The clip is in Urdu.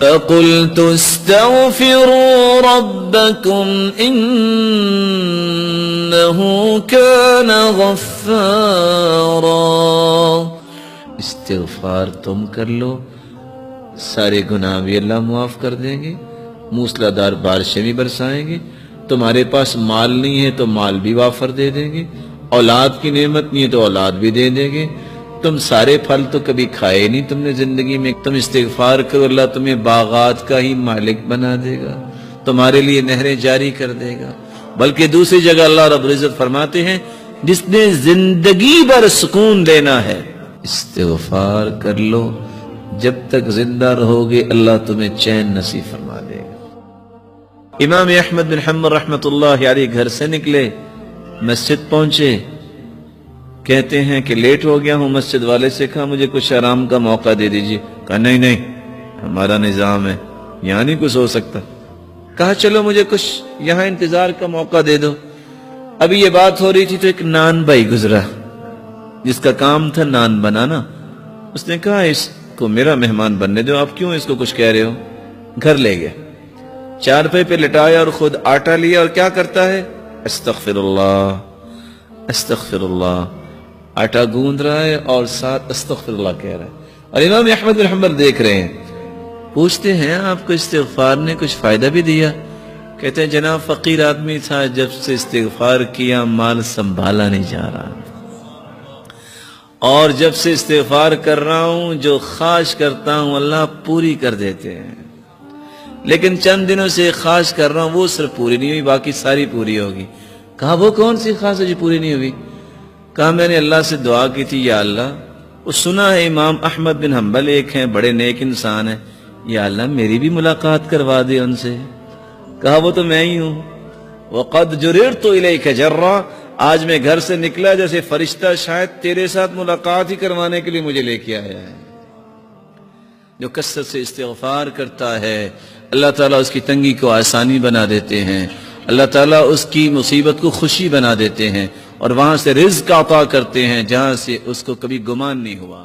فَقُلْتُ اسْتَغْفِرُوا رَبَّكُمْ إِنَّهُ كَانَ غَفَّارًا۔ استغفار تم کر لو، سارے گناہ بھی اللہ معاف کر دیں گے، موسلادھار بارشیں بھی برسائیں گے، تمہارے پاس مال نہیں ہے تو مال بھی وافر دے دیں گے، اولاد کی نعمت نہیں ہے تو اولاد بھی دے دیں گے، تم سارے پھل تو کبھی کھائے نہیں تم نے زندگی میں، تم استغفار کرو اللہ تمہیں باغات کا ہی مالک بنا دے گا، تمہارے لیے نہریں جاری کر دے گا۔ بلکہ دوسری جگہ اللہ رب العزت فرماتے ہیں جس نے زندگی بھر سکون لینا ہے استغفار کر لو، جب تک زندہ رہو گے اللہ تمہیں چین نصیب فرما دے گا۔ امام احمد بن حنبل رحمۃ اللہ علیہ گھر سے نکلے، مسجد پہنچے، کہتے ہیں کہ لیٹ ہو گیا ہوں، مسجد والے سے کہا مجھے کچھ آرام کا موقع دے دیجیے، کہا نہیں ہمارا نظام ہے یہاں نہیں کچھ ہو سکتا، کہا چلو مجھے کچھ یہاں انتظار کا موقع دے دو۔ ابھی یہ بات ہو رہی تھی تو ایک نان بھائی گزرا جس کا کام تھا نان بنانا، اس نے کہا اس کو میرا مہمان بننے دو، آپ کیوں اس کو کچھ کہہ رہے ہو؟ گھر لے گیا، چارپائی پہ لٹایا اور خود آٹا لیا اور کیا کرتا ہے استغفر اللہ استغفر اللہ، آٹا گوندھ رہا ہے اور ساتھ استغفر اللہ کہہ رہا ہے، اور امام احمد بن حنبل دیکھ رہے ہیں، پوچھتے ہیں آپ کو استغفار نے کچھ فائدہ بھی دیا؟ کہتے ہیں جناب فقیر آدمی تھا، جب سے استغفار کیا مال سنبھالا نہیں جا رہا، اور جب سے استغفار کر رہا ہوں جو خواہش کرتا ہوں اللہ پوری کر دیتے ہیں، لیکن چند دنوں سے خواہش کر رہا ہوں وہ صرف پوری نہیں ہوئی، باقی ساری پوری ہوگی۔ کہا وہ کون سی خواہش ہے جو پوری نہیں ہوئی؟ کہا میں نے اللہ سے دعا کی تھی یا اللہ، وہ سنا ہے امام احمد بن حنبل ایک ہیں بڑے نیک انسان ہیں، یا اللہ میری بھی ملاقات کروا دے ان سے۔ کہا وہ تو میں ہی ہوں، وَقَدْ جُرِرْتُ إِلَيْكَ جَرًّا، آج میں گھر سے نکلا جیسے فرشتہ شاید تیرے ساتھ ملاقات ہی کروانے کے لیے مجھے لے کے آیا ہے۔ جو کثرت سے استغفار کرتا ہے اللہ تعالیٰ اس کی تنگی کو آسانی بنا دیتے ہیں، اللہ تعالیٰ اس کی مصیبت کو خوشی بنا دیتے ہیں، اور وہاں سے رزق عطا کرتے ہیں جہاں سے اس کو کبھی گمان نہیں ہوا۔